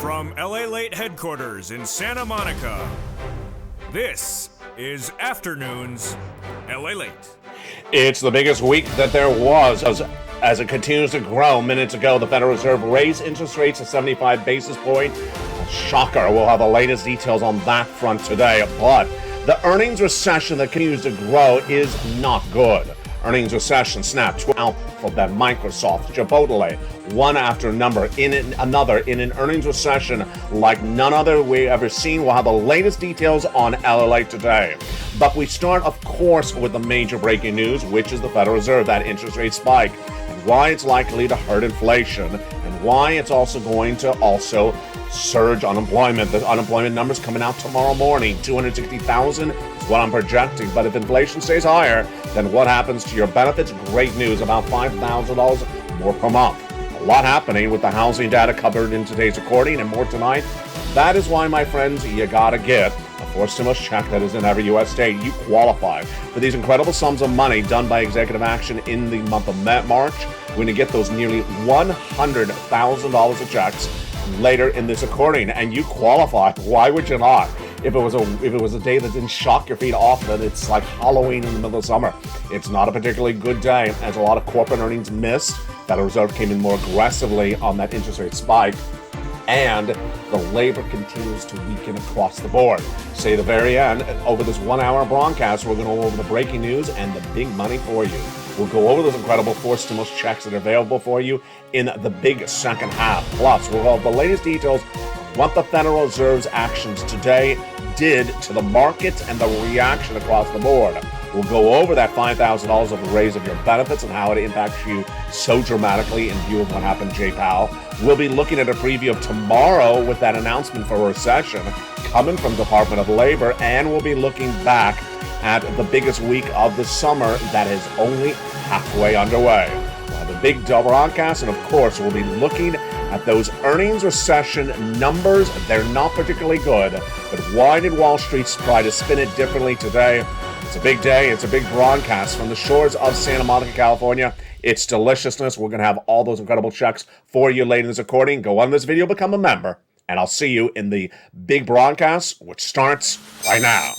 From LALATE headquarters in Santa Monica, this is Afternoons LALATE. It's the biggest week that there was as it continues to grow. Minutes ago, the Federal Reserve raised interest rates to 75 basis points. Shocker. We'll have the latest details on that front today. But the earnings recession that continues to grow is not good. Earnings recession snapped Alphabet, Microsoft, Chipotle, one after another in an earnings recession like none other we've ever seen. We'll have the latest details on LALATE today. But we start, of course, with the major breaking news, which is the Federal Reserve, that interest rate spike, and why it's likely to hurt inflation, and why it's also going to surge unemployment. The unemployment numbers coming out tomorrow morning, 260,000 is what I'm projecting. But if inflation stays higher, then what happens to your benefits? Great news, about $5,000 more per month. A lot happening with the housing data covered in today's recording, and more tonight. That is why, my friends, you gotta get a forced stimulus check that is in every U.S. state. You qualify for these incredible sums of money done by executive action in the month of March. We're going to get those nearly $100,000 of checks later in this recording, and you qualify. Why would you not? If it was a day that didn't shock your feet off, that it's like Halloween in the middle of summer. It's not a particularly good day, as a lot of corporate earnings missed. Federal Reserve came in more aggressively on that interest rate spike, and the labor continues to weaken across the board. Say at the very end, over this 1 hour broadcast, we're going to go over the breaking news and the big money for you. We'll go over those incredible forced stimulus checks that are available for you in the big second half. Plus, we'll have the latest details on what the Federal Reserve's actions today did to the markets and the reaction across the board. We'll go over that $5,000 of a raise of your benefits and how it impacts you so dramatically in view of what happened to Jay Powell. We'll be looking at a preview of tomorrow with that announcement for a recession coming from the Department of Labor, and we'll be looking back at the biggest week of the summer that is only halfway underway. We'll have a big double broadcast, and of course, we'll be looking at those earnings recession numbers. They're not particularly good, but why did Wall Street try to spin it differently today? It's a big day. It's a big broadcast from the shores of Santa Monica, California. It's deliciousness. We're going to have all those incredible checks for you later in this recording. Go on this video, become a member, and I'll see you in the big broadcast, which starts right now.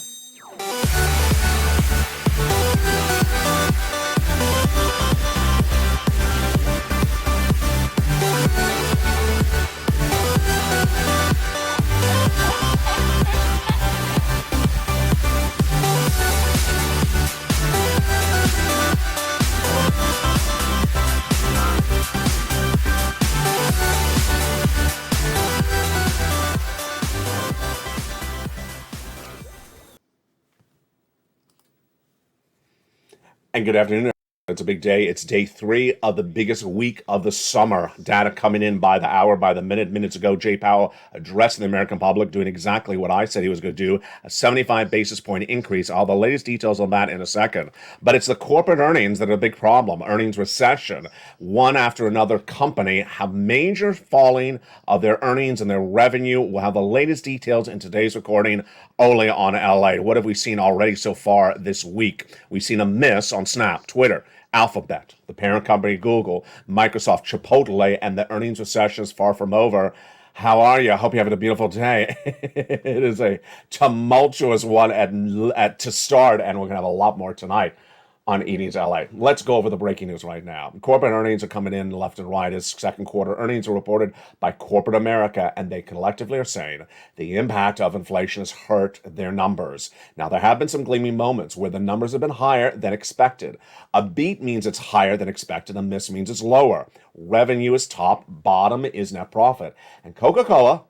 And good afternoon. It's a big day. It's day 3 of the biggest week of the summer. Data coming in by the hour, by the minute. Minutes ago, Jay Powell addressing the American public, doing exactly what I said he was going to do, a 75 basis point increase. All the latest details on that in a second. But it's the corporate earnings that are a big problem. Earnings recession. One after another company have major falling of their earnings and their revenue. We'll have the latest details in today's recording only on LA. What have we seen already so far this week? We've seen a miss on Snap, Twitter, Alphabet, the parent company Google, Microsoft, Chipotle, and the earnings recession is far from over. How are you? I hope you're having a beautiful day. It is a tumultuous one to start, and we're going to have a lot more tonight on Evenings LA. Let's go over the breaking news right now. Corporate earnings are coming in left and right as second quarter earnings are reported by corporate America, and they collectively are saying the impact of inflation has hurt their numbers. Now, there have been some gleaming moments where the numbers have been higher than expected. A beat means it's higher than expected. A miss means it's lower. Revenue is top. Bottom is net profit. And Coca-Cola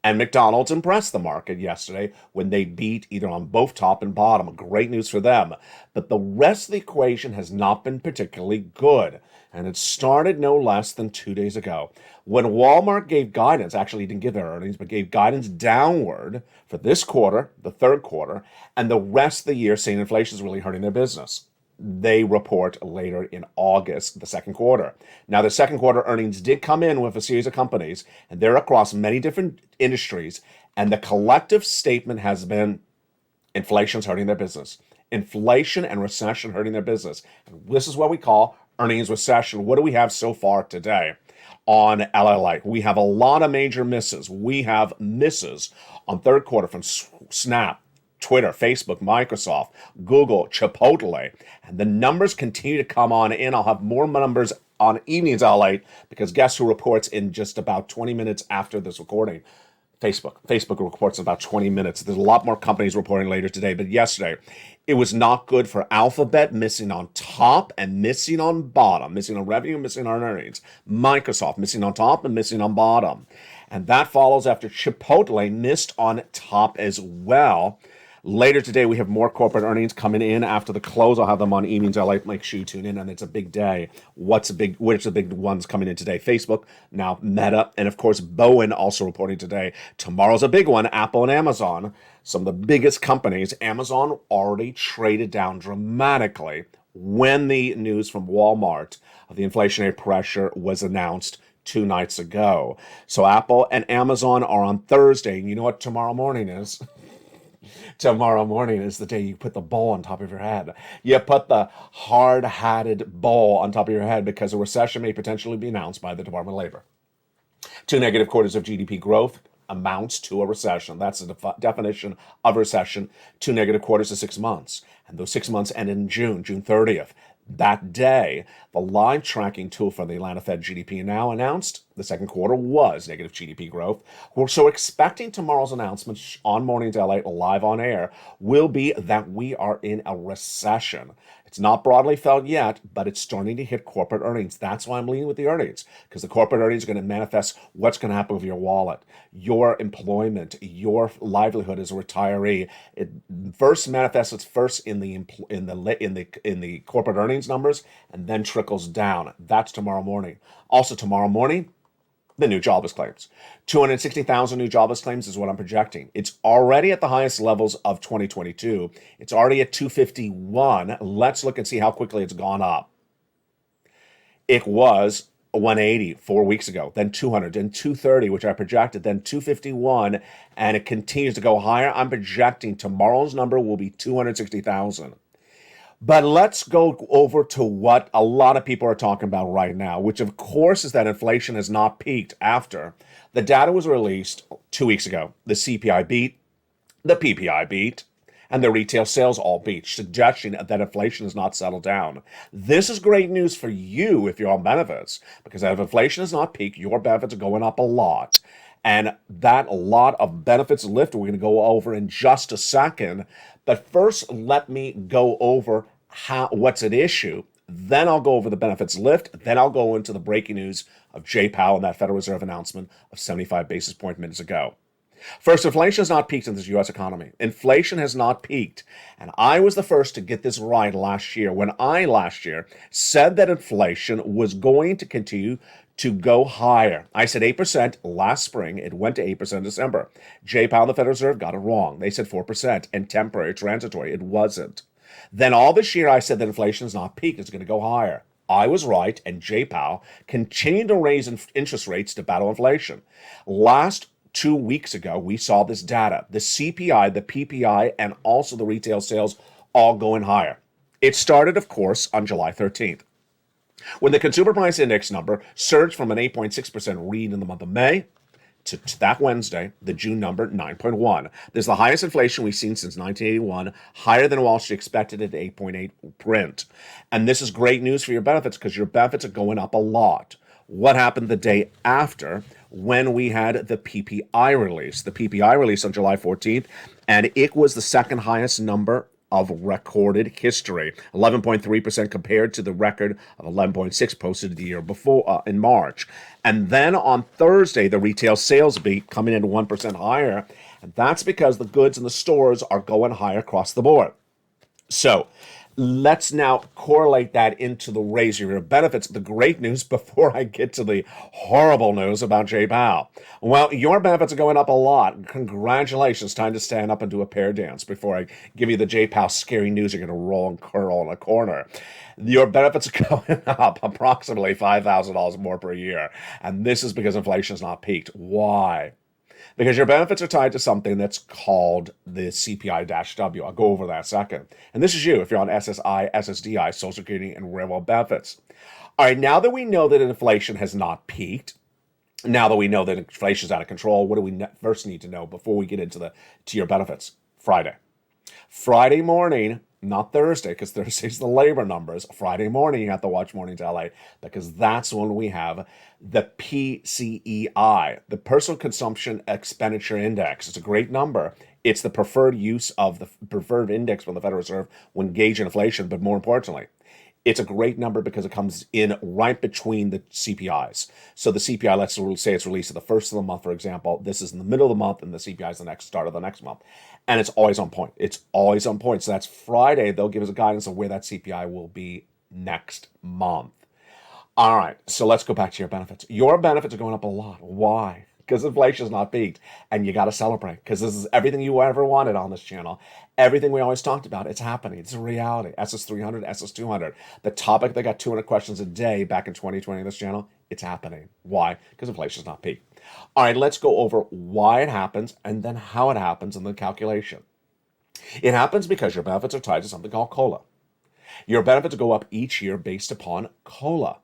and McDonald's impressed the market yesterday when they beat either on both top and bottom. Great news for them. But the rest of the equation has not been particularly good. And it started no less than 2 days ago when Walmart gave guidance. Actually, he didn't give their earnings, but gave guidance downward for this quarter, the third quarter, and the rest of the year, saying inflation is really hurting their business. They report later in August, the second quarter. Now, the second quarter earnings did come in with a series of companies, and they're across many different industries, and the collective statement has been inflation's hurting their business. Inflation and recession hurting their business. And this is what we call earnings recession. What do we have so far today? on LALATE. We have a lot of major misses. We have misses on third quarter from Snap, Twitter, Facebook, Microsoft, Google, Chipotle, and the numbers continue to come on in. I'll have more numbers on evenings LALATE because guess who reports in just about 20 minutes after this recording? Facebook. Facebook reports in about 20 minutes. There's a lot more companies reporting later today, but yesterday it was not good for Alphabet, missing on top and missing on bottom, missing on revenue, missing on earnings. Microsoft missing on top and missing on bottom. And that follows after Chipotle missed on top as well. Later today, we have more corporate earnings coming in after the close. I'll have them on evenings. Make sure you tune in, and it's a big day. Which are the big ones coming in today? Facebook, now Meta, and of course, Bowen also reporting today. Tomorrow's a big one, Apple and Amazon. Some of the biggest companies. Amazon already traded down dramatically when the news from Walmart of the inflationary pressure was announced 2 nights ago. So Apple and Amazon are on Thursday, and you know what tomorrow morning is? Tomorrow morning is the day you put the bowl on top of your head. You put the hard-hatted bowl on top of your head because a recession may potentially be announced by the Department of Labor. 2 negative quarters of GDP growth amounts to a recession. That's the definition of recession. 2 negative quarters of 6 months. And those 6 months end in June 30th. That day, the live tracking tool for the Atlanta Fed GDP now announced the second quarter was negative GDP growth. We're so expecting tomorrow's announcement on Mornings LA live on air will be that we are in a recession. It's not broadly felt yet, but it's starting to hit corporate earnings. That's why I'm leaning with the earnings, because the corporate earnings are going to manifest what's going to happen with your wallet, your employment, your livelihood as a retiree. It first manifests its first in the corporate earnings numbers, and then trickles down. That's tomorrow morning. Also tomorrow morning, the new jobless claims. 260,000 new jobless claims is what I'm projecting. It's already at the highest levels of 2022. It's already at 251. Let's look and see how quickly it's gone up. It was 180 4 weeks ago, then 200, then 230, which I projected, then 251, and it continues to go higher. I'm projecting tomorrow's number will be 260,000. But let's go over to what a lot of people are talking about right now, which of course is that inflation has not peaked after the data was released 2 weeks ago. The CPI beat, the PPI beat, and the retail sales all beat, suggesting that inflation has not settled down. This is great news for you if you're on benefits, because if inflation has not peaked, your benefits are going up a lot. And that lot of benefits lift we're going to go over in just a second. But first, let me go over what's at issue. Then I'll go over the benefits lift. Then I'll go into the breaking news of Jay Powell and that Federal Reserve announcement of 75 basis point minutes ago. First, inflation has not peaked in this U.S. economy. Inflation has not peaked. And I was the first to get this right last year when I last year said that inflation was going to continue to go higher. I said 8% last spring. It went to 8% in December. Jay Powell, the Federal Reserve, got it wrong. They said 4% and temporary, transitory. It wasn't. Then all this year I said that inflation is not peaked. It's going to go higher. I was right, and Jay Powell continued to raise interest rates to battle inflation. Last 2 weeks ago, we saw this data, the CPI, the PPI, and also the retail sales all going higher. It started, of course, on July 13th, when the Consumer Price Index number surged from an 8.6% read in the month of May to that Wednesday, the June number, 9.1. This is the highest inflation we've seen since 1981, higher than Wall Street expected at 8.8 print. And this is great news for your benefits because your benefits are going up a lot. What happened the day after when we had the PPI release? The PPI release on July 14th, and it was the second highest number of recorded history, 11.3% compared to the record of 11.6 posted the year before in March. And then on Thursday, the retail sales beat coming in 1% higher, and that's because the goods in the stores are going higher across the board. So let's now correlate that into the raise of your benefits. The great news before I get to the horrible news about Jay Powell. Well, your benefits are going up a lot. Congratulations. Time to stand up and do a pair dance before I give you the Jay Powell scary news. You're going to roll and curl in a corner. Your benefits are going up approximately $5,000 more per year. And this is because inflation has not peaked. Why? Because your benefits are tied to something that's called the CPI-W. I'll go over that in a second. And this is you if you're on SSI, SSDI, Social Security, and railroad benefits. All right, now that we know that inflation has not peaked, now that we know that inflation is out of control, what do we first need to know before we get into your benefits? Friday morning, not Thursday, because Thursday's the labor numbers. Friday morning, you have to watch Morning LA, because that's when we have the PCEI, the Personal Consumption Expenditure Index. It's a great number. It's the preferred use of the preferred index from the Federal Reserve when gauging inflation, but more importantly, it's a great number because it comes in right between the CPIs. So the CPI, let's say it's released at the first of the month, for example. This is in the middle of the month, and the CPI is the start of the next month. And it's always on point. It's always on point. So that's Friday. They'll give us a guidance of where that CPI will be next month. All right, so let's go back to your benefits. Your benefits are going up a lot. Why? Because inflation's not peaked, and you got to celebrate, because this is everything you ever wanted on this channel. Everything we always talked about, it's happening. It's a reality. SS300, SS200. The topic that got 200 questions a day back in 2020 on this channel, it's happening. Why? Because inflation's not peaked. All right, let's go over why it happens and then how it happens in the calculation. It happens because your benefits are tied to something called COLA. Your benefits go up each year based upon COLA.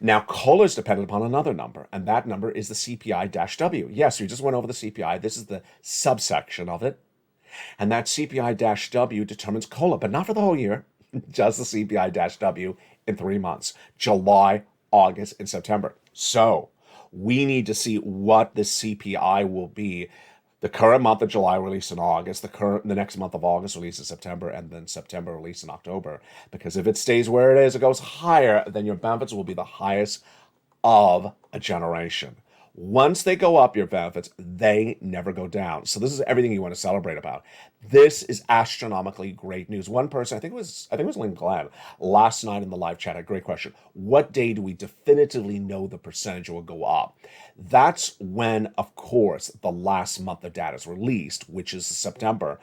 Now, COLA is dependent upon another number, and that number is the CPI-W. Yes, we just went over the CPI. This is the subsection of it. And that CPI-W determines COLA, but not for the whole year, just the CPI-W in 3 months, July, August, and September. So we need to see what the CPI will be. The current month of July release in August, the next month of August release in September, and then September release in October. Because if it stays where it is, it goes higher, then your benefits will be the highest of a generation. Once they go up, your benefits, they never go down. So this is everything you want to celebrate about. This is astronomically great news. One person, I think it was Lynn Glenn, last night in the live chat, had a great question. What day do we definitively know the percentage will go up? That's when, of course, the last month of data is released, which is September,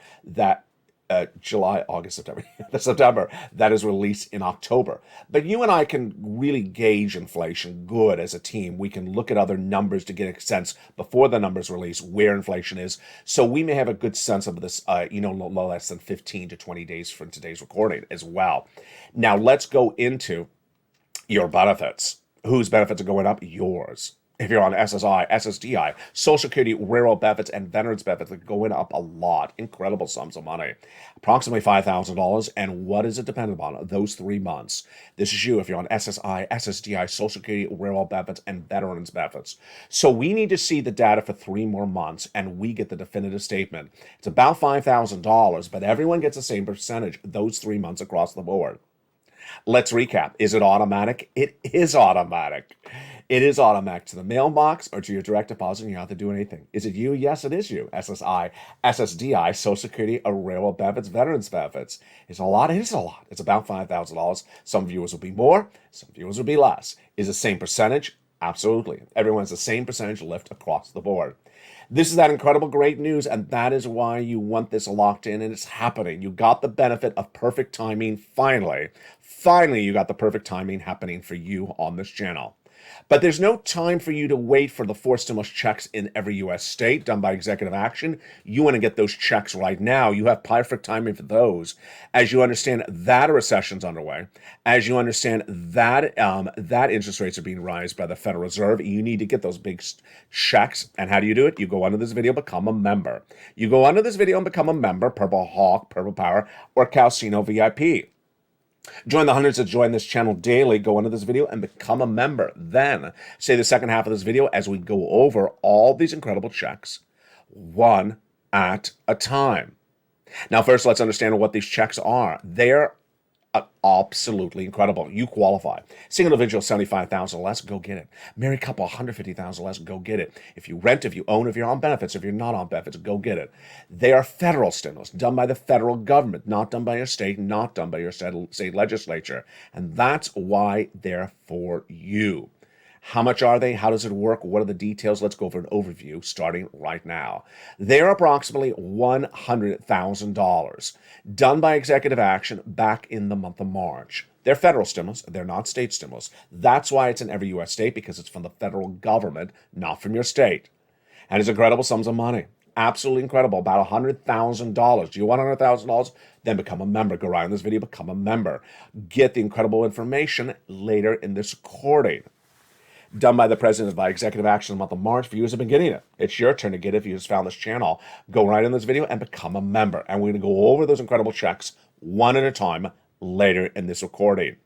July, August, September, the September that is released in October. But you and I can really gauge inflation good as a team. We can look at other numbers to get a sense before the numbers release where inflation is. So we may have a good sense of this, no less than 15 to 20 days from today's recording as well. Now let's go into your benefits. Whose benefits are going up? Yours. If you're on SSI, SSDI, Social Security, railroad benefits, and veterans benefits, they're going up a lot. Incredible sums of money. Approximately $5,000. And what is it dependent upon? Those 3 months. This is you if you're on SSI, SSDI, Social Security, railroad benefits, and veterans benefits. So we need to see the data for 3 more months, and we get the definitive statement. It's about $5,000, but everyone gets the same percentage those 3 months across the board. Let's recap. Is it automatic? It is automatic. It is automatic to the mailbox or to your direct deposit, and you don't have to do anything. Is it you? Yes, it is you. SSI, SSDI, Social Security, or railroad benefits, veterans benefits. It's a lot. It is a lot. It's about $5,000. Some viewers will be more. Some viewers will be less. Is it the same percentage? Absolutely. Everyone's the same percentage lift across the board. This is that incredible great news, and that is why you want this locked in, and it's happening. You got the benefit of perfect timing finally. Finally, you got the perfect timing happening for you on this channel. But there's no time for you to wait for the 4 stimulus checks in every U.S. state done by executive action. You want to get those checks right now. You have perfect timing for those. As you understand that a recession's underway, as you understand that that interest rates are being raised by the Federal Reserve, you need to get those big checks. And how do you do it? You go under this video, become a member. You go under this video and become a member, Purple Hawk, Purple Power, or Calcino VIP. Join the hundreds that join this channel daily. Go under this video and become a member. Then say the second half of this video as we go over all these incredible checks, one at a time. Now, first, let's understand what these checks are. They're absolutely incredible. You qualify. Single individual, $75,000 less, go get it. Married couple, $150,000 less, go get it. If you rent, if you own, if you're on benefits, if you're not on benefits, go get it. They are federal stimulus, done by the federal government, not done by your state, not done by your state legislature. And that's why they're for you. How much are they? How does it work? What are the details? Let's go over an overview starting right now. They're approximately $100,000 done by executive action back in the month of March. They're federal stimulus. They're not state stimulus. That's why it's in every U.S. state, because it's from the federal government, not from your state. And it's incredible sums of money. Absolutely incredible. About $100,000. Do you want $100,000? Then become a member. Go right in this video, become a member. Get the incredible information later in this recording. Done by the president by executive action in the month of March. Viewers have been getting it. It's your turn to get it. If you just found this channel, go right in this video and become a member. And we're going to go over those incredible checks one at a time later in this recording.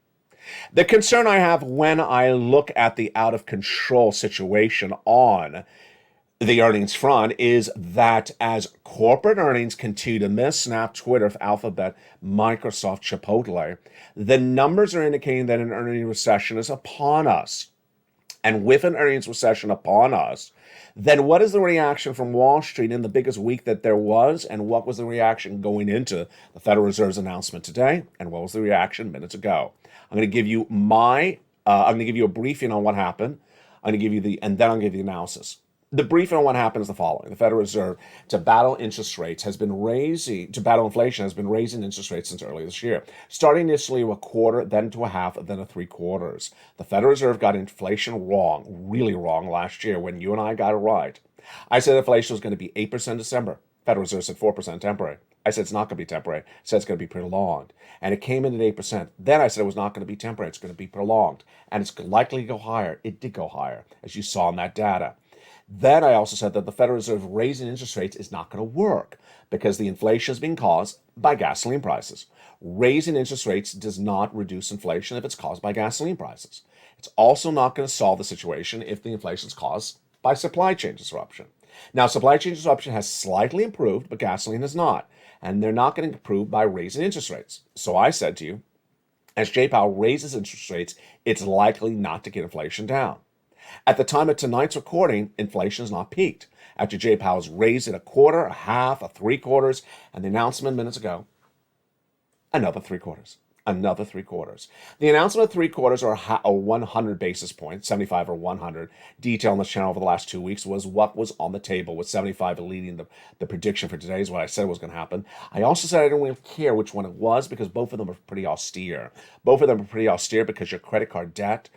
The concern I have when I look at the out of control situation on the earnings front is that as corporate earnings continue to miss Snap, Twitter, Alphabet, Microsoft, Chipotle, the numbers are indicating that an earnings recession is upon us. And with an earnings recession upon us, then what is the reaction from Wall Street in the biggest week that there was? And what was the reaction going into the Federal Reserve's announcement today? And what was the reaction minutes ago? I'm going to give you a briefing on what happened. I'm going to give you and then I'll give you the analysis. The briefing on what happened is the following. The Federal Reserve, to battle inflation, has been raising interest rates since early this year, starting initially with a quarter, then to a half, then to 3/4. The Federal Reserve got inflation wrong, really wrong last year when you and I got it right. I said inflation was going to be 8% in December. Federal Reserve said 4% temporary. I said it's not going to be temporary. I said it's going to be prolonged. And it came in at 8%. Then I said it was not going to be temporary. It's going to be prolonged. And it's likely to go higher. It did go higher, as you saw in that data. Then I also said that the Federal Reserve raising interest rates is not going to work because the inflation is being caused by gasoline prices. Raising interest rates does not reduce inflation if it's caused by gasoline prices. It's also not going to solve the situation if the inflation is caused by supply chain disruption. Now, supply chain disruption has slightly improved, but gasoline has not. And they're not going to improve by raising interest rates. So I said to you, as Jay Powell raises interest rates, it's likely not to get inflation down. At the time of tonight's recording, inflation has not peaked. After Jay Powell's raised it a quarter, a half, a 3/4, and the announcement minutes ago, another 3/4. Another 3/4. The announcement of 3/4 or 100 basis points, 75 or 100, detail on this channel over the last 2 weeks was what was on the table, with 75 leading the prediction for today is what I said was going to happen. I also said I didn't really care which one it was because both of them are pretty austere. Both of them are pretty austere because your credit card debt,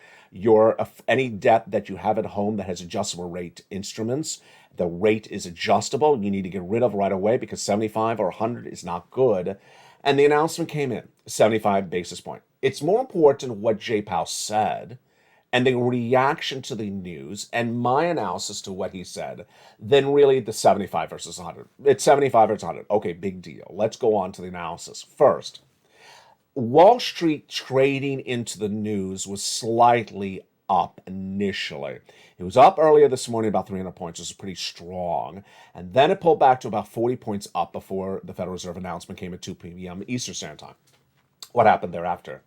any debt that you have at home that has adjustable rate instruments, the rate is adjustable. You need to get rid of right away because 75 or 100 is not good. And the announcement came in, 75 basis point. It's more important what Jay Powell said and the reaction to the news and my analysis to what he said than really the 75 versus 100. It's 75 versus 100. Okay, big deal. Let's go on to the analysis. First, Wall Street trading into the news was slightly up initially. It was up earlier this morning about 300 points, which is pretty strong. And then it pulled back to about 40 points up before the Federal Reserve announcement came at 2 p.m. Eastern Standard Time. What happened thereafter?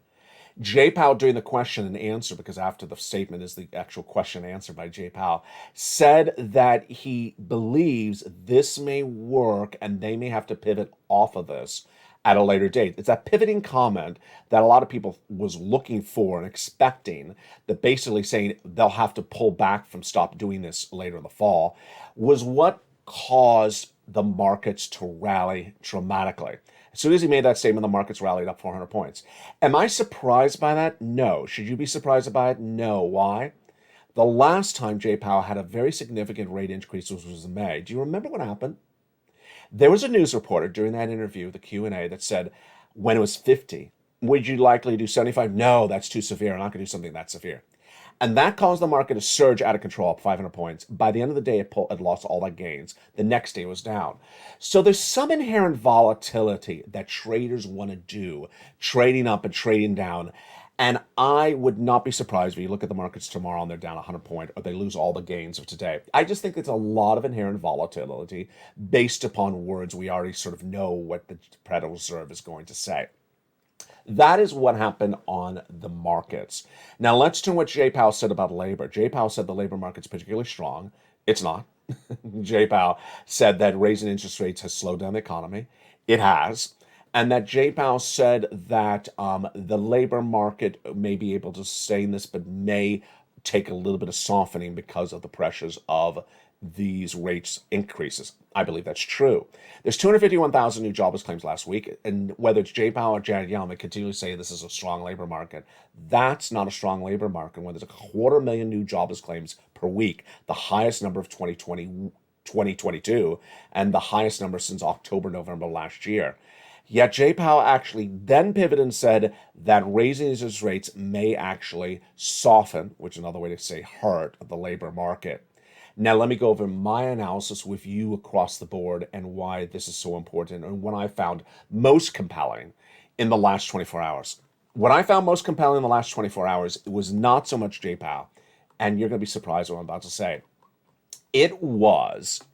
Jay Powell, during the question and answer, because after the statement is the actual question and answer by Jay Powell, said that he believes this may work and they may have to pivot off of this at a later date. It's that pivoting comment that a lot of people was looking for and expecting, that basically saying they'll have to pull back from stop doing this later in the fall, was what caused the markets to rally dramatically. As soon as he made that statement, the markets rallied up 400 points. Am I surprised by that? No. Should you be surprised by it? No. Why? The last time Jay Powell had a very significant rate increase was in May. Do you remember what happened? There was a news reporter during that interview, the Q&A, that said, when it was 50, would you likely do 75? No, that's too severe. I'm not going to do something that severe. And that caused the market to surge out of control, up 500 points. By the end of the day, it lost all that gains. The next day was down. So there's some inherent volatility that traders want to do, trading up and trading down. And I would not be surprised if you look at the markets tomorrow and they're down 100 points or they lose all the gains of today. I just think it's a lot of inherent volatility based upon words we already sort of know what the Federal Reserve is going to say. That is what happened on the markets. Now let's turn to what Jay Powell said about labor. Jay Powell said the labor market's particularly strong. It's not. Jay Powell said that raising interest rates has slowed down the economy. It has. And that Jay Powell said that the labor market may be able to sustain this, but may take a little bit of softening because of the pressures of these rates increases. I believe that's true. There's 251,000 new jobless claims last week, and whether it's Jay Powell or Janet Yellen, they continually say this is a strong labor market. That's not a strong labor market when there's 250,000 new jobless claims per week, the highest number of 2020 2022 and the highest number since October, November last year. Yet Jay Powell actually then pivoted and said that raising interest rates may actually soften, which is another way to say hurt, the labor market. Now, let me go over my analysis with you across the board and why this is so important and what I found most compelling in the last 24 hours. What I found most compelling in the last 24 hours was not so much Jay Powell, and you're going to be surprised what I'm about to say. It was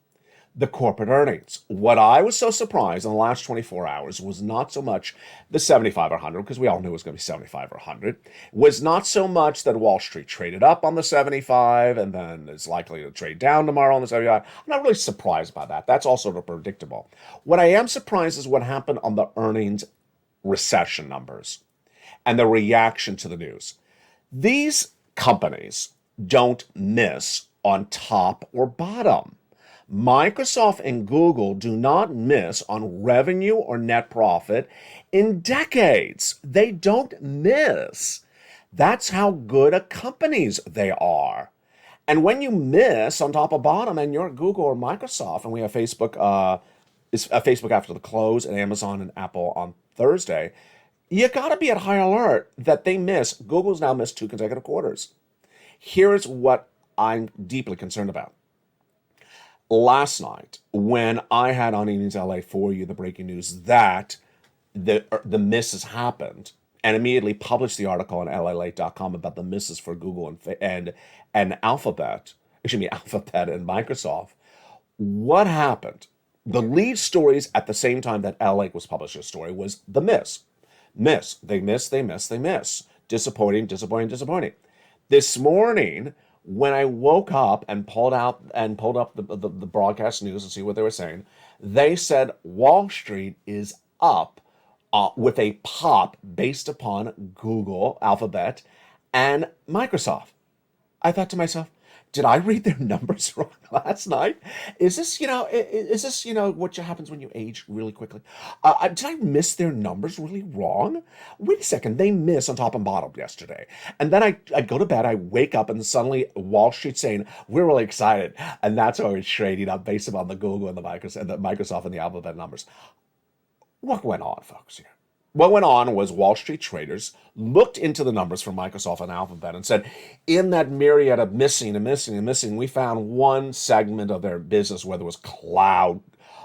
the corporate earnings. What I was so surprised in the last 24 hours was not so much the 75 or 100, because we all knew it was going to be 75 or 100, was not so much that Wall Street traded up on the 75 and then is likely to trade down tomorrow on the 75. I'm not really surprised by that. That's all sort of predictable. What I am surprised is what happened on the earnings recession numbers and the reaction to the news. These companies don't miss on top or bottom. Microsoft and Google do not miss on revenue or net profit in decades. They don't miss. That's how good a companies they are. And when you miss on top or bottom and you're Google or Microsoft, and we have Facebook, it's Facebook after the close and Amazon and Apple on Thursday, you got to be at high alert that they miss. Google's now missed 2 consecutive quarters. Here's what I'm deeply concerned about. Last night, when I had on Evenings LA for you the breaking news that the misses happened, and immediately published the article on LALATE.com about the misses for Google and Alphabet and Microsoft. What happened? The lead stories at the same time that LALATE was publishing a story was the miss. They miss. Disappointing. This morning, when I woke up and pulled up the broadcast news and see what they were saying, they said Wall Street is up with a pop based upon Google, Alphabet, and Microsoft. I thought to myself, did I read their numbers wrong last night? Is this what happens when you age really quickly? Did I miss their numbers really wrong? Wait a second, they miss on top and bottom yesterday. And then I go to bed, I wake up, and suddenly Wall Street saying, we're really excited. And that's why we're trading up based upon the Google and the Microsoft and the Alphabet numbers. What went on, folks, here? What went on was Wall Street traders looked into the numbers for Microsoft and Alphabet and said, in that myriad of missing, we found one segment of their business, whether it was cloud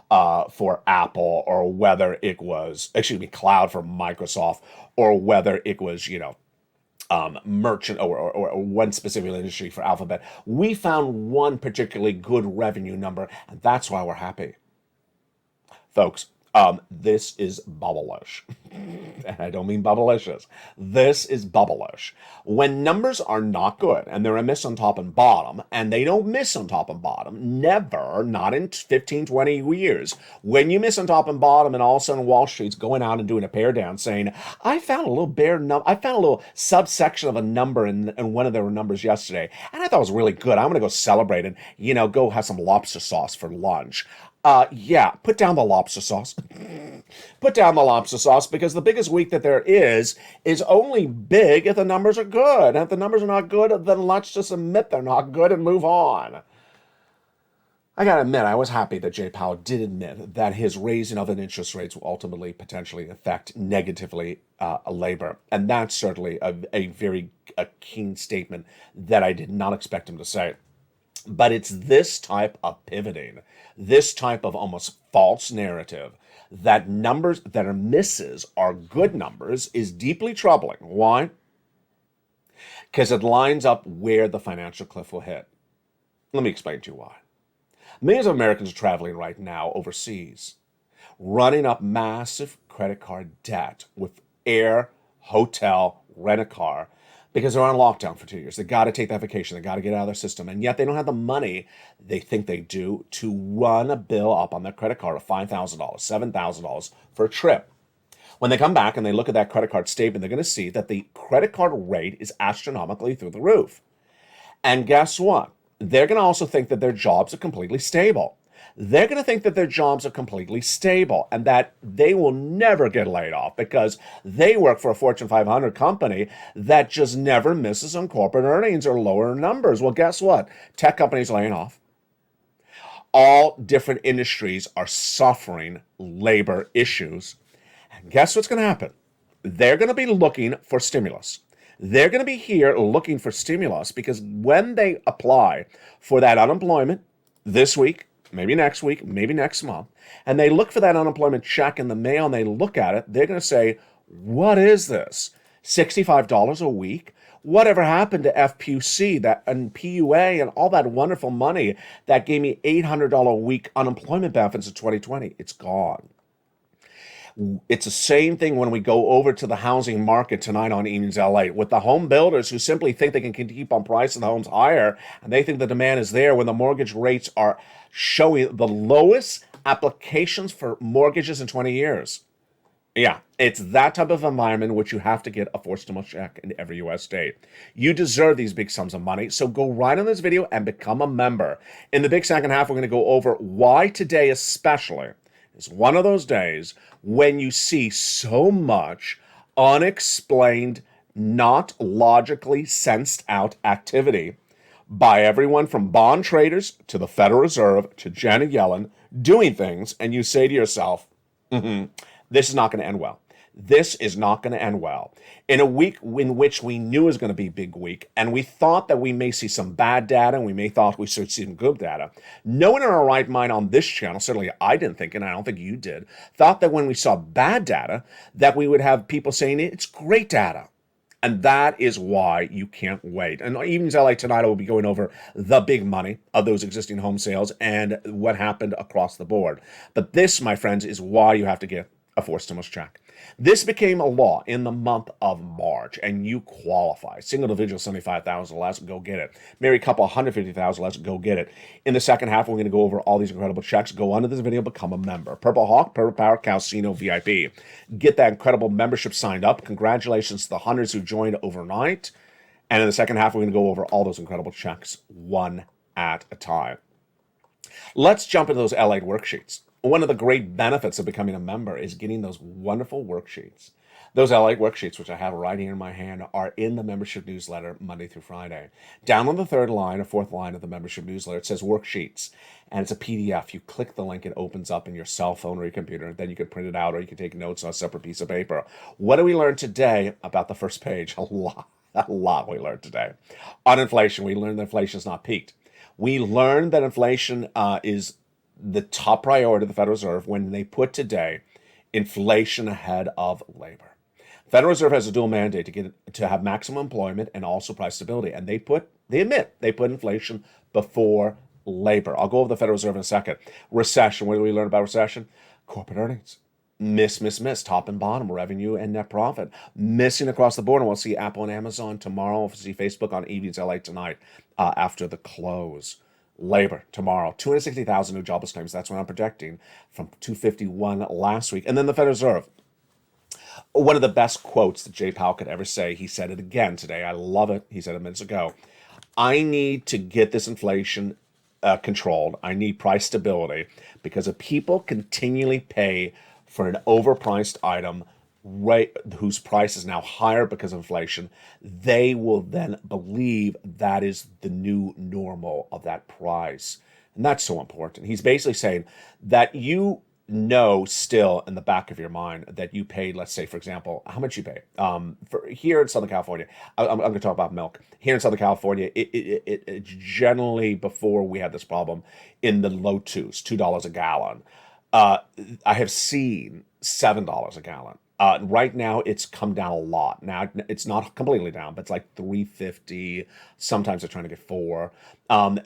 for Apple or whether it was, cloud for Microsoft, or whether it was, merchant or one specific industry for Alphabet. We found one particularly good revenue number, and that's why we're happy. Folks, this is bubblish. And I don't mean bubblicious. This is bubblish. When numbers are not good and they're a miss on top and bottom, and they don't miss on top and bottom, never, not in 15, 20 years, when you miss on top and bottom and all of a sudden Wall Street's going out and doing a tear down saying, I found a little subsection of a number in one of their numbers yesterday, and I thought it was really good. I'm going to go celebrate and, go have some lobster sauce for lunch. Put down the lobster sauce. Put down the lobster sauce, because the biggest week that there is only big if the numbers are good. And if the numbers are not good, then let's just admit they're not good and move on. I gotta admit, I was happy that Jay Powell did admit that his raising of interest rates will ultimately potentially affect negatively labor. And that's certainly a very keen statement that I did not expect him to say. But it's this type of pivoting, this type of almost false narrative that numbers that are misses are good numbers is deeply troubling. Why? Because it lines up where the financial cliff will hit. Let me explain to you why. Millions of Americans are traveling right now overseas, running up massive credit card debt with air, hotel, rent a car, because they're on lockdown for 2 years. They got to take that vacation. They got to get out of their system. And yet they don't have the money they think they do to run a bill up on their credit card of $5,000, $7,000 for a trip. When they come back and they look at that credit card statement, they're going to see that the credit card rate is astronomically through the roof. And guess what? They're going to also think that their jobs are completely stable. They're going to think that their jobs are completely stable and that they will never get laid off because they work for a Fortune 500 company that just never misses on corporate earnings or lower numbers. Well, guess what? Tech companies laying off. All different industries are suffering labor issues. And guess what's going to happen? They're going to be looking for stimulus. They're going to be here looking for stimulus because when they apply for that unemployment this week, maybe next week, maybe next month, and they look for that unemployment check in the mail and they look at it, they're going to say, what is this? $65 a week? Whatever happened to FPUC that and PUA and all that wonderful money that gave me $800 a week unemployment benefits in 2020? It's gone. It's the same thing when we go over to the housing market tonight on Evenings LA with the home builders who simply think they can keep on pricing the homes higher and they think the demand is there when the mortgage rates are showing the lowest applications for mortgages in 20 years. Yeah, it's that type of environment in which you have to get a forced stimulus check in every U.S. state. You deserve these big sums of money, so go right on this video and become a member. In the big second half, we're going to go over why today especially is one of those days when you see so much unexplained, not logically sensed out activity by everyone from bond traders to the Federal Reserve to Janet Yellen doing things, and you say to yourself, this is not going to end well. This is not going to end well. In a week in which we knew it was going to be a big week, and we thought that we may see some bad data, and we may thought we should see some good data, no one in our right mind on this channel, certainly I didn't think, and I don't think you did, thought that when we saw bad data, that we would have people saying it's great data. And that is why you can't wait. And Evenings LA tonight, I will be going over the big money of those existing home sales and what happened across the board. But this, my friends, is why you have to get a forced stimulus check. This became a law in the month of March, and you qualify. Single individual, 75,000 less, go get it. Married couple, 150,000 less, go get it. In the second half, we're going to go over all these incredible checks. Go under this video, become a member. Purple Hawk, Purple Power, Calcino VIP. Get that incredible membership signed up. Congratulations to the hundreds who joined overnight. And in the second half, we're going to go over all those incredible checks one at a time. Let's jump into those LATE worksheets. One of the great benefits of becoming a member is getting those wonderful worksheets. Those LATE worksheets, which I have right here in my hand, are in the membership newsletter Monday through Friday. Down on the third line or fourth line of the membership newsletter, it says worksheets, and it's a PDF. You click the link, it opens up in your cell phone or your computer, then you can print it out or you can take notes on a separate piece of paper. What do we learn today about the first page? A lot we learned today. On inflation, we learned that inflation is not peaked. We learned that inflation is the top priority of the Federal Reserve when they put today inflation ahead of labor. Federal Reserve has a dual mandate to have maximum employment and also price stability, and they put inflation before labor. I'll go over the Federal Reserve in a second. Recession. What do we learn about recession? Corporate earnings. Miss, top and bottom, revenue and net profit. Missing across the board. And we'll see Apple and Amazon tomorrow. We'll see Facebook on Evenings LA tonight after the close. Labor tomorrow, 260,000 new jobless claims. That's what I'm projecting from 251 last week. And then the Federal Reserve. One of the best quotes that Jay Powell could ever say. He said it again today. I love it. He said it minutes ago. I need to get this inflation controlled. I need price stability because if people continually pay for an overpriced item, right, whose price is now higher because of inflation, they will then believe that is the new normal of that price. And that's so important. He's basically saying that you know still in the back of your mind that you paid, let's say, for example, how much you pay. For here in Southern California, I'm going to talk about milk. Here in Southern California, it generally, before we had this problem, in the low $2 a gallon. I have seen $7 a gallon. Right now, it's come down a lot. Now, it's not completely down, but it's like $3.50. Sometimes they're trying to get $4.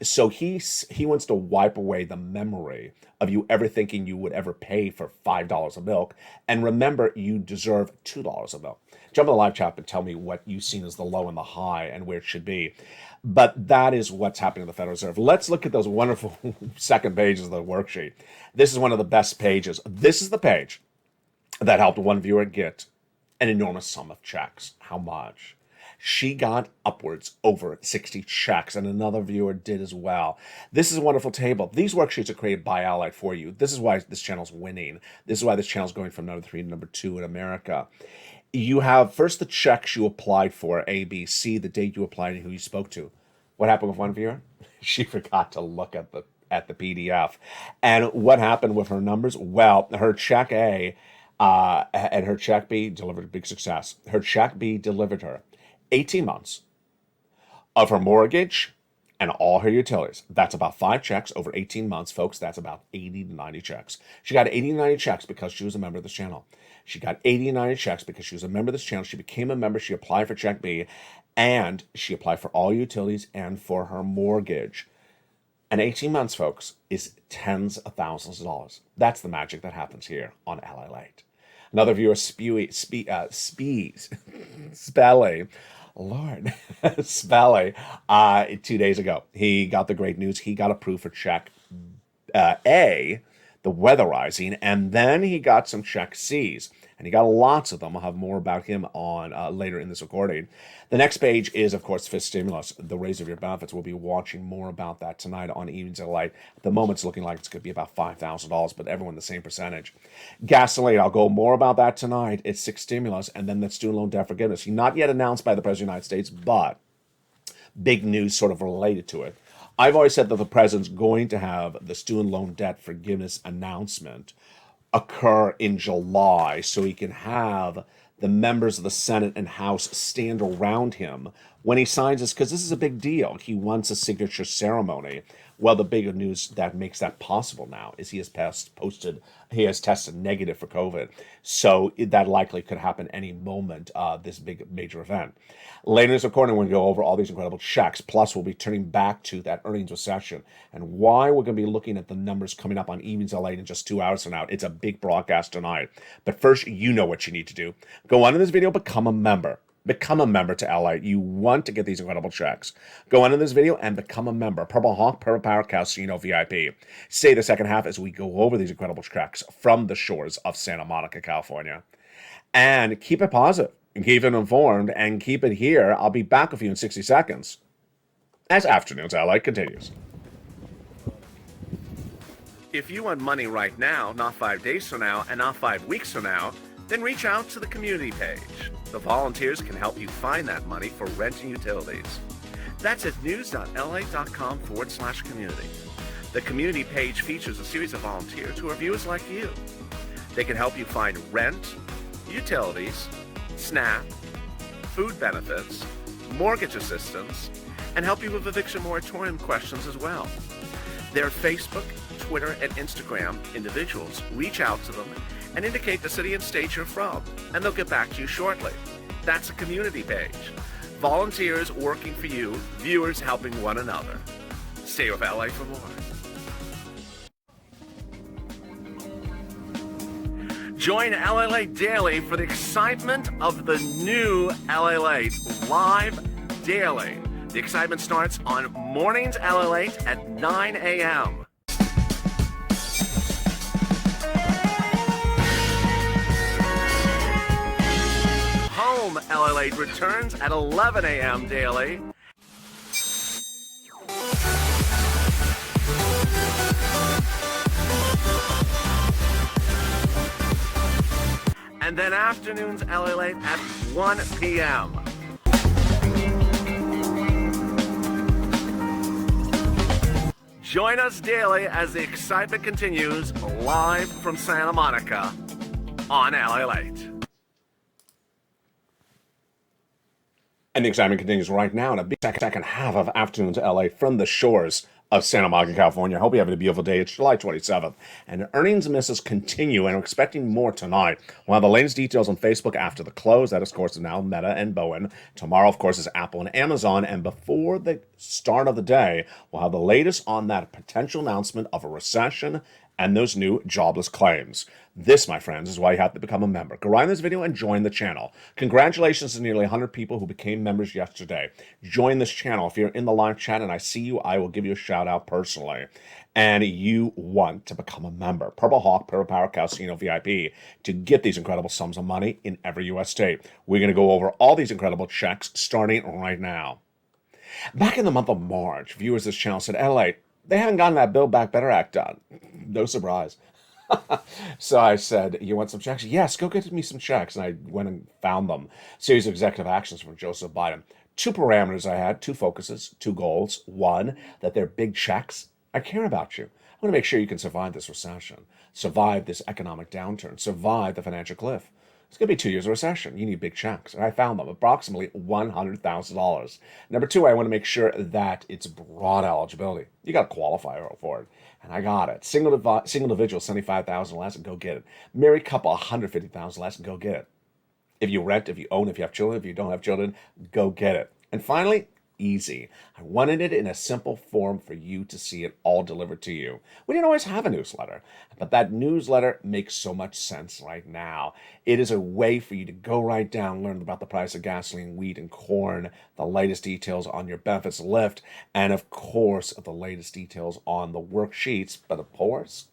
So he wants to wipe away the memory of you ever thinking you would ever pay for $5 of milk. And remember, you deserve $2 of milk. Jump in the live chat and tell me what you've seen as the low and the high and where it should be. But that is what's happening in the Federal Reserve. Let's look at those wonderful second pages of the worksheet. This is one of the best pages. This is the page that helped one viewer get an enormous sum of checks. How much? She got upwards over 60 checks, and another viewer did as well. This is a wonderful table. These worksheets are created by LALATE for you. This is why this channel's winning. This is why this channel's going from number 3 to number 2 in America. You have first the checks you applied for, A, B, C, the date you applied and who you spoke to. What happened with one viewer? She forgot to look at at the PDF. And what happened with her numbers? Well, her check A and her check B delivered a big success. Her check B delivered her 18 months of her mortgage and all her utilities. That's about 5 checks over 18 months, folks. That's about 80 to 90 checks. She got 80 to 90 checks because she was a member of this channel. She got 80 to 90 checks because she was a member of this channel. She became a member. She applied for check B, and she applied for all utilities and for her mortgage. And 18 months, folks, is tens of thousands of dollars. That's the magic that happens here on LALATE. Another viewer, Spelly, Lord, Spelly, 2 days ago, he got the great news. He got approved for check A, the weatherizing, and then he got some check C's, and he got lots of them. I'll have more about him on later in this recording. The next page is, of course, fifth stimulus, the raise of your benefits. We'll be watching more about that tonight on Evenings at Light. At the moment, it's looking like it's going to be about $5,000, but everyone the same percentage. Gasoline, I'll go more about that tonight. It's sixth stimulus, and then that student loan debt forgiveness. Not yet announced by the President of the United States, but big news sort of related to it. I've always said that the President's going to have the student loan debt forgiveness announcement occur in July so he can have the members of the Senate and House stand around him when he signs this, because this is a big deal. He wants a signature ceremony. Well, the big news that makes that possible now is he has tested negative for COVID. So that likely could happen any moment, this big major event. Later in this recording, we're going to go over all these incredible checks. Plus, we'll be turning back to that earnings recession and why we're going to be looking at the numbers coming up on Evenings LA in just 2 hours from now. It's a big broadcast tonight. But first, you know what you need to do. Go on in this video, become a member. Become a member to LA. You want to get these incredible checks. Go on in this video and become a member. Purple Hawk, Purple Power, Casino VIP. Stay the second half as we go over these incredible checks from the shores of Santa Monica, California. And keep it positive, and keep it informed, and keep it here. I'll be back with you in 60 seconds as Afternoons LA continues. If you want money right now, not 5 days from now, and not 5 weeks from now, then reach out to the community page. The volunteers can help you find that money for rent and utilities. That's at news.la.com/community. The community page features a series of volunteers who are viewers like you. They can help you find rent, utilities, SNAP, food benefits, mortgage assistance, and help you with eviction moratorium questions as well. Their Facebook, Twitter, and Instagram individuals reach out to them and indicate the city and state you're from, and they'll get back to you shortly. That's a community page. Volunteers working for you, viewers helping one another. Stay with LA for more. Join LALATE Daily for the excitement of the new LALATE live daily. The excitement starts on mornings LALATE at 9 a.m. Home LALATE returns at 11 a.m. daily. And then afternoons LALATE at 1 p.m. Join us daily as the excitement continues live from Santa Monica on LALATE. And the excitement continues right now in a big second half of Afternoons LA from the shores of Santa Monica, California. I hope you're having a beautiful day. It's July 27th, and earnings misses continue, and we're expecting more tonight. We'll have the latest details on Facebook after the close. That, of course, is now Meta and Bowen. Tomorrow, of course, is Apple and Amazon, and before the start of the day, we'll have the latest on that potential announcement of a recession and those new jobless claims. This, my friends, is why you have to become a member. Go right in this video and join the channel. Congratulations to nearly 100 people who became members yesterday. Join this channel. If you're in the live chat and I see you, I will give you a shout out personally. And you want to become a member. Purple Hawk, Purple Power, Casino VIP to get these incredible sums of money in every U.S. state. We're going to go over all these incredible checks starting right now. Back in the month of March, viewers of this channel said, LA, they haven't gotten that Build Back Better Act done. No surprise. So I said, you want some checks? Yes, go get me some checks. And I went and found them. Series of executive actions from Joseph Biden. 2 parameters I had, 2 focuses, 2 goals. 1, that they're big checks I care about you. I want to make sure you can survive this recession, survive this economic downturn, survive the financial cliff. It's going to be 2 years of recession. You need big checks. And I found them, approximately $100,000. Number two, I want to make sure that it's broad eligibility. You got to qualify for it. And I got it. Single individual, 75,000 less, and go get it. Married couple, 150,000 less, and go get it. If you rent, if you own, if you have children, if you don't have children, go get it. And finally, easy. I wanted it in a simple form for you to see it all delivered to you. We didn't always have a newsletter, but that newsletter makes so much sense right now. It is a way for you to go right down, learn about the price of gasoline, wheat, and corn, the latest details on your benefits lift, and of course, the latest details on the worksheets, but of course,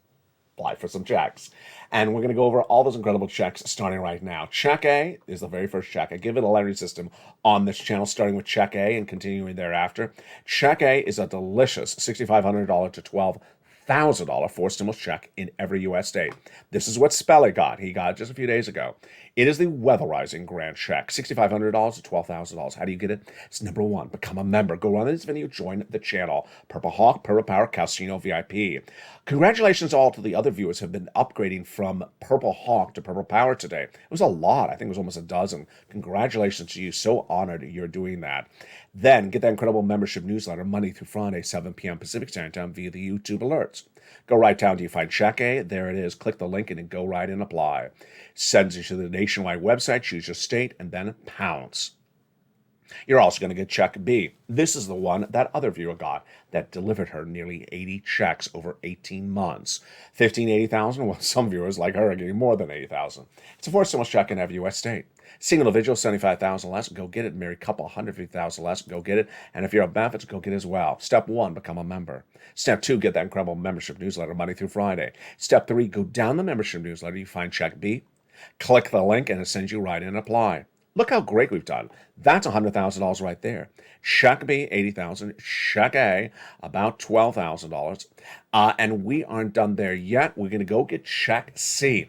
apply for some checks. And we're going to go over all those incredible checks starting right now. Check A is the very first check. I give it a lettering system on this channel, starting with Check A and continuing thereafter. Check A is a delicious $6,500 to $12,000 forced stimulus check in every U.S. state. This is what Speller got. He got it just a few days ago. It is the weatherizing grant check, $6,500 to $12,000. How do you get it? It's number one, become a member. Go on this video, join the channel. Purple Hawk, Purple Power, Casino VIP. Congratulations all to the other viewers who have been upgrading from Purple Hawk to Purple Power today. It was a lot. I think it was almost a dozen. Congratulations to you. So honored you're doing that. Then get that incredible membership newsletter Monday through Friday, 7 p.m. Pacific Standard Time via the YouTube alerts. Go right down till you find Check A. There it is. Click the link and go right and apply. Sends you to the nationwide website, choose your state, and then pounce. You're also going to get Check B. This is the one that other viewer got that delivered her nearly 80 checks over 18 months. 80,000. Well, some viewers like her are getting more than 80,000. It's a forced stimulus check in every U.S. state. Single individual, 75,000 less, go get it. Married couple, 150,000 less, go get it. And if you're on benefits, go get it as well. Step 1, become a member. Step 2, get that incredible membership newsletter Monday through Friday. Step 3, go down the membership newsletter. You find Check B. Click the link and it sends you right in and apply. Look how great we've done. That's $100,000 right there. Check B, $80,000. Check A, about $12,000. And we aren't done there yet. We're going to go get Check C.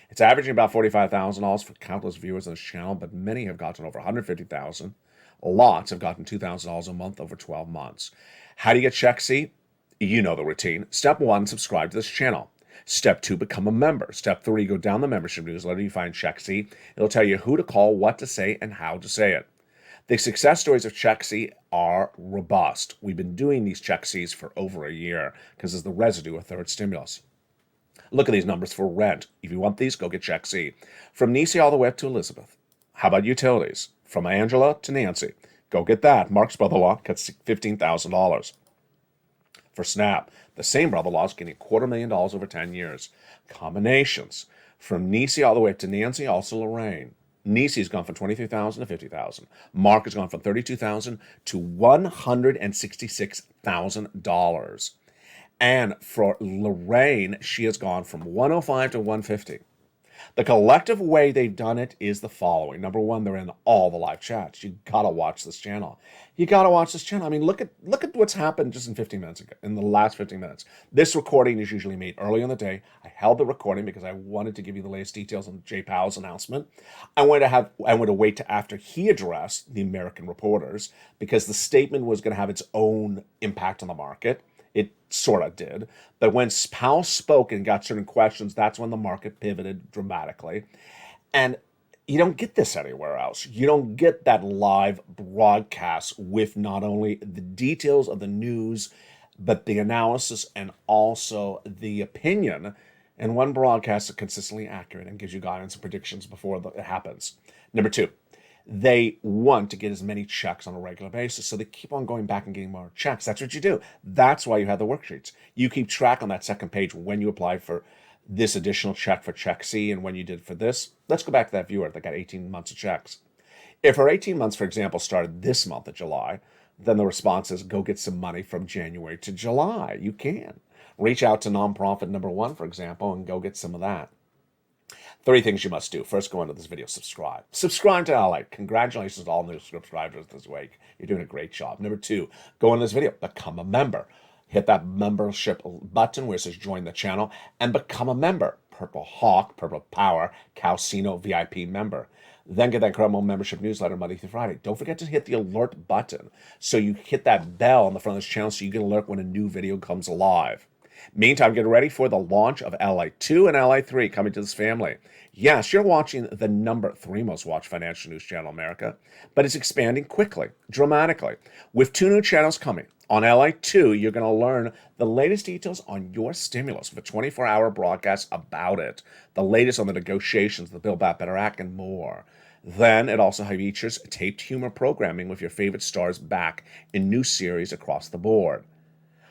It's averaging about $45,000 for countless viewers on this channel, but many have gotten over $150,000. Lots have gotten $2,000 a month over 12 months. How do you get Check C? You know the routine. Step 1, subscribe to this channel. Step 2, become a member. Step 3, go down the membership newsletter. You find Check C. It'll tell you who to call, what to say, and how to say it. The success stories of Check C are robust. We've been doing these Check Cs for over a year because it's the residue of third stimulus. Look at these numbers for rent. If you want these, go get Check C. From Nisi all the way up to Elizabeth. How about utilities? From Angela to Nancy. Go get that. Mark's brother-in-law gets $15,000. For SNAP, the same brother-in-law is getting $250,000 over 10 years. Combinations. From Nisi all the way up to Nancy, also Lorraine. Nisi's gone from $23,000 to $50,000. Mark has gone from $32,000 to $166,000. And for Lorraine, she has gone from $105,000 to $150,000. The collective way they've done it is the following. Number one, they're in all the live chats. You gotta watch this channel. You gotta watch this channel. I mean, look at what's happened just in 15 minutes ago, in the last 15 minutes. This recording is usually made early in the day. I held the recording because I wanted to give you the latest details on Jay Powell's announcement. I wanted to wait to after he addressed the American reporters because the statement was going to have its own impact on the market. It sort of did. But when Powell spoke and got certain questions, that's when the market pivoted dramatically. And you don't get this anywhere else. You don't get that live broadcast with not only the details of the news, but the analysis and also the opinion. And one broadcast is consistently accurate and gives you guidance and predictions before it happens. Number two, they want to get as many checks on a regular basis, so they keep on going back and getting more checks. That's what you do. That's why you have the worksheets. You keep track on that second page when you applied for this additional check for Check C and when you did for this. Let's go back to that viewer that got 18 months of checks. If her 18 months, for example, started this month of July, then the response is go get some money from January to July. You can. Reach out to nonprofit number one, for example, and go get some of that. 3 things you must do. First, go into this video, subscribe. Subscribe to LALATE. Congratulations to all new subscribers this week. You're doing a great job. Number 2, go into this video, become a member. Hit that membership button where it says join the channel and become a member. Purple Hawk, Purple Power, Calcino VIP member. Then get that incredible membership newsletter Monday through Friday. Don't forget to hit the alert button so you hit that bell on the front of this channel so you get an alert when a new video comes live. Meantime, get ready for the launch of LA2 and LA3 coming to this family. Yes, you're watching the number 3 most watched financial news channel in America, but it's expanding quickly, dramatically. With 2 new channels coming. On LA2, you're going to learn the latest details on your stimulus with a 24-hour broadcast about it, the latest on the negotiations, the Build Back Better Act, and more. Then it also features taped humor programming with your favorite stars back in new series across the board.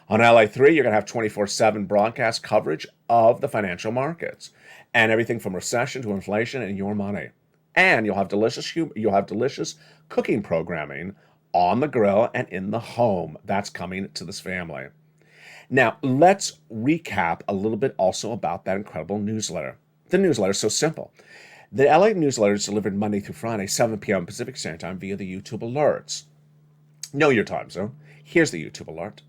On LA3, you're going to have 24/7 broadcast coverage of the financial markets and everything from recession to inflation and your money. And you'll have delicious cooking programming on the grill and in the home. That's coming to this family. Now, let's recap a little bit also about that incredible newsletter. The newsletter is so simple. The LA newsletter is delivered Monday through Friday, 7 p.m. Pacific Standard Time via the YouTube alerts. Know your time zone. Here's the YouTube alert.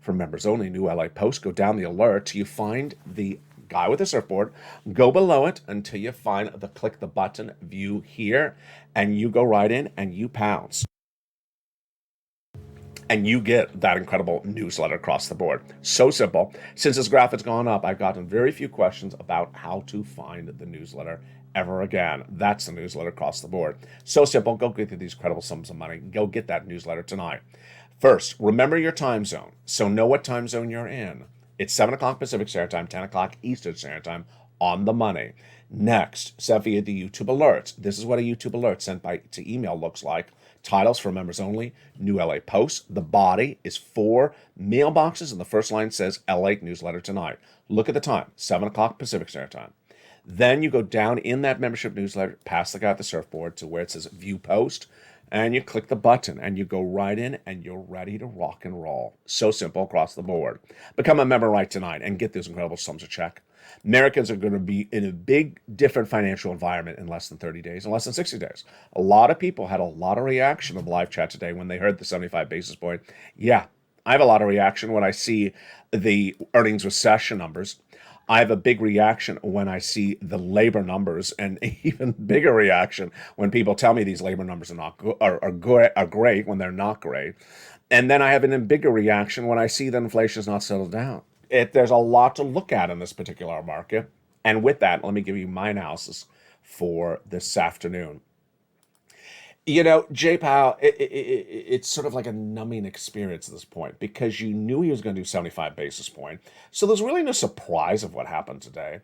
For members only, new LA post, go down the alert till you find the guy with the surfboard. Go below it until you find the click the button view here, and you go right in and you pounce. And you get that incredible newsletter across the board. So simple. Since this graph has gone up, I've gotten very few questions about how to find the newsletter ever again. That's the newsletter across the board. So simple. Go get these incredible sums of money. Go get that newsletter tonight. First, remember your time zone. So know what time zone you're in. It's 7 o'clock Pacific Standard Time, 10 o'clock Eastern Standard Time on the money. Next, set via the YouTube alerts. This is what a YouTube alert sent to email looks like. Titles for members only, new LA posts. The body is 4 mailboxes, and the first line says LA newsletter tonight. Look at the time, 7 o'clock Pacific Standard Time. Then you go down in that membership newsletter, past the guy at the surfboard to where it says view post, and you click the button and you go right in and you're ready to rock and roll. So simple across the board. Become a member right tonight and get those incredible sums of check. Americans are going to be in a big, different financial environment in less than 30 days, in less than 60 days. A lot of people had a lot of reaction on the live chat today when they heard the 75 basis point. Yeah, I have a lot of reaction when I see the earnings recession numbers. I have a big reaction when I see the labor numbers, and even bigger reaction when people tell me these labor numbers are great when they're not great. And then I have an even bigger reaction when I see that inflation is not settled down. There's a lot to look at in this particular market. And with that, let me give you my analysis for this afternoon. You know, Jay Powell, it's sort of like a numbing experience at this point because you knew he was going to do 75 basis point. So there's really no surprise of what happened today.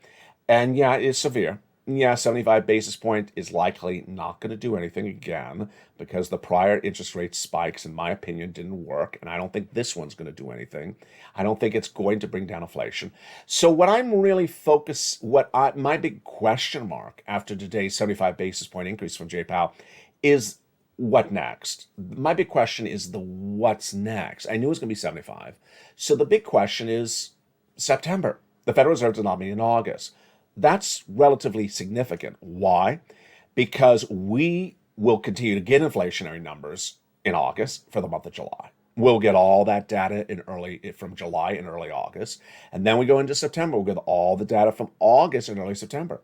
And yeah, it's severe. Yeah, 75 basis point is likely not going to do anything again because the prior interest rate spikes, in my opinion, didn't work. And I don't think this one's going to do anything. I don't think it's going to bring down inflation. So what I'm really focused, my big question mark after today's 75 basis point increase from Jay Powell is what next? My big question is the what's next. I knew it was going to be 75. So the big question is September. The Federal Reserve did not meet in August. That's relatively significant. Why? Because we will continue to get inflationary numbers in August for the month of July. We'll get all that data from July and early August. And then we go into September. We'll get all the data from August and early September.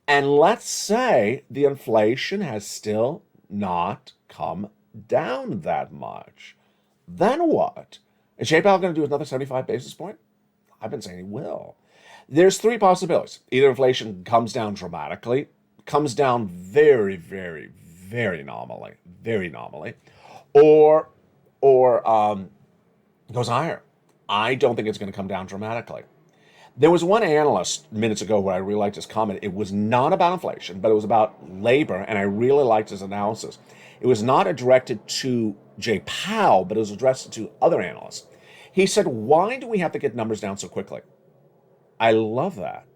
And let's say the inflation has still not come down that much. Then what? Is Jay Powell going to do another 75 basis point? I've been saying he will. There's 3 possibilities. Either inflation comes down dramatically, comes down very, very, very nominally, or goes higher. I don't think it's going to come down dramatically. There was one analyst minutes ago where I really liked his comment. It was not about inflation, but it was about labor, and I really liked his analysis. It was not directed to Jay Powell, but it was addressed to other analysts. He said, why do we have to get numbers down so quickly? I love that.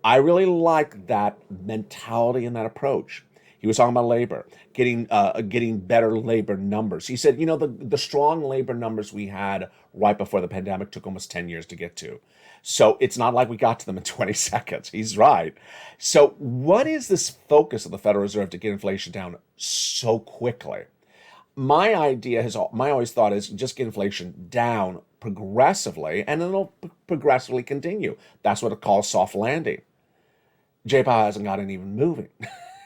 I really like that mentality and that approach. He was talking about labor, getting better labor numbers. He said, you know, the strong labor numbers we had right before the pandemic took almost 10 years to get to. So it's not like we got to them in 20 seconds. He's right. So what is this focus of the Federal Reserve to get inflation down so quickly? My always thought is just get inflation down progressively, and then it'll progressively continue. That's what it calls soft landing. J-Pow hasn't gotten even moving.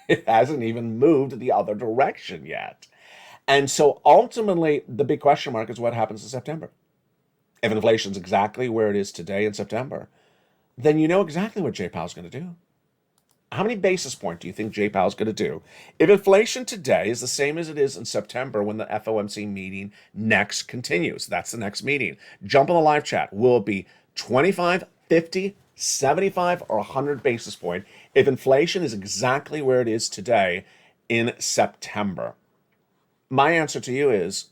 It hasn't even moved the other direction yet. And so ultimately, the big question mark is what happens in September. If inflation's exactly where it is today in September, then you know exactly what J-Pow's going to do. How many basis points do you think J-Pow's going to do if inflation today is the same as it is in September when the FOMC meeting next continues? That's the next meeting. Jump on the live chat. Will it be 25, 50, 75, or 100 basis point if inflation is exactly where it is today in September? My answer to you is,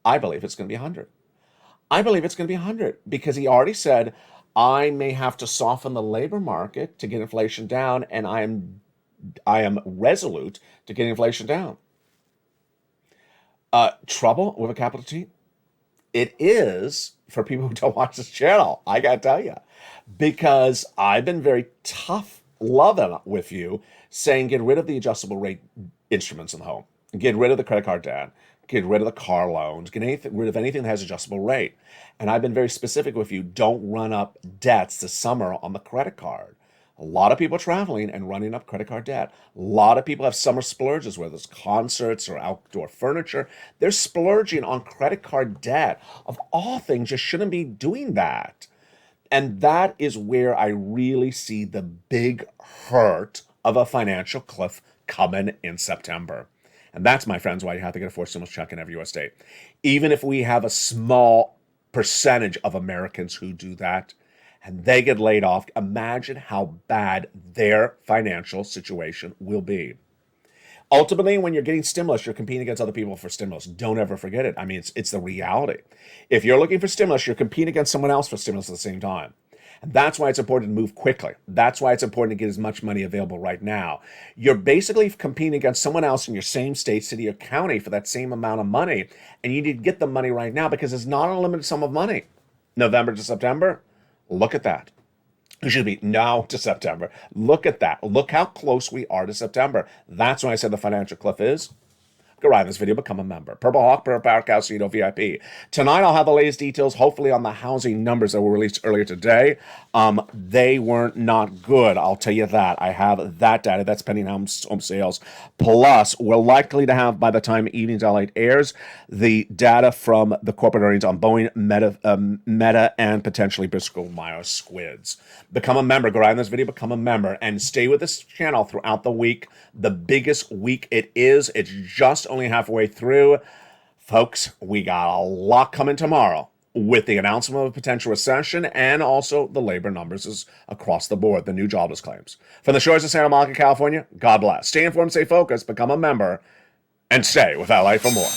I believe it's going to be 100. I believe it's going to be 100 because he already said, I may have to soften the labor market to get inflation down, and I am resolute to get inflation down. Trouble with a capital T? It is for people who don't watch this channel, I gotta tell you, because I've been very tough loving with you, saying get rid of the adjustable rate instruments in the home, get rid of the credit card debt, get rid of the car loans, get rid of anything that has adjustable rate. And I've been very specific with you, don't run up debts this summer on the credit card. A lot of people traveling and running up credit card debt. A lot of people have summer splurges, whether it's concerts or outdoor furniture. They're splurging on credit card debt. Of all things, you shouldn't be doing that. And that is where I really see the big hurt of a financial cliff coming in September. And that's, my friends, why you have to get a forced stimulus check in every U.S. state. Even if we have a small percentage of Americans who do that and they get laid off, imagine how bad their financial situation will be. Ultimately, when you're getting stimulus, you're competing against other people for stimulus. Don't ever forget it. I mean, it's the reality. If you're looking for stimulus, you're competing against someone else for stimulus at the same time. And that's why it's important to move quickly. That's why it's important to get as much money available right now. You're basically competing against someone else in your same state, city, or county for that same amount of money. And you need to get the money right now because it's not an unlimited sum of money. November to September, look at that. It should be now to September. Look at that. Look how close we are to September. That's why I said the financial cliff is. Go right in this video, become a member. Purple Hawk, Purple Power Cow, Cedo VIP. Tonight, I'll have the latest details, hopefully on the housing numbers that were released earlier today. They were not good, I'll tell you that. I have that data. That's pending home sales. Plus, we're likely to have, by the time Evening's LALATE airs, the data from the corporate earnings on Boeing, Meta, and potentially Bristol-Myers Squids. Become a member. Go right in this video, become a member, and stay with this channel throughout the week. The biggest week it is. It's just only halfway through. Folks, we got a lot coming tomorrow with the announcement of a potential recession and also the labor numbers across the board, the new jobless claims. From the shores of Santa Monica, California, God bless. Stay informed, stay focused, become a member, and stay with LA for more.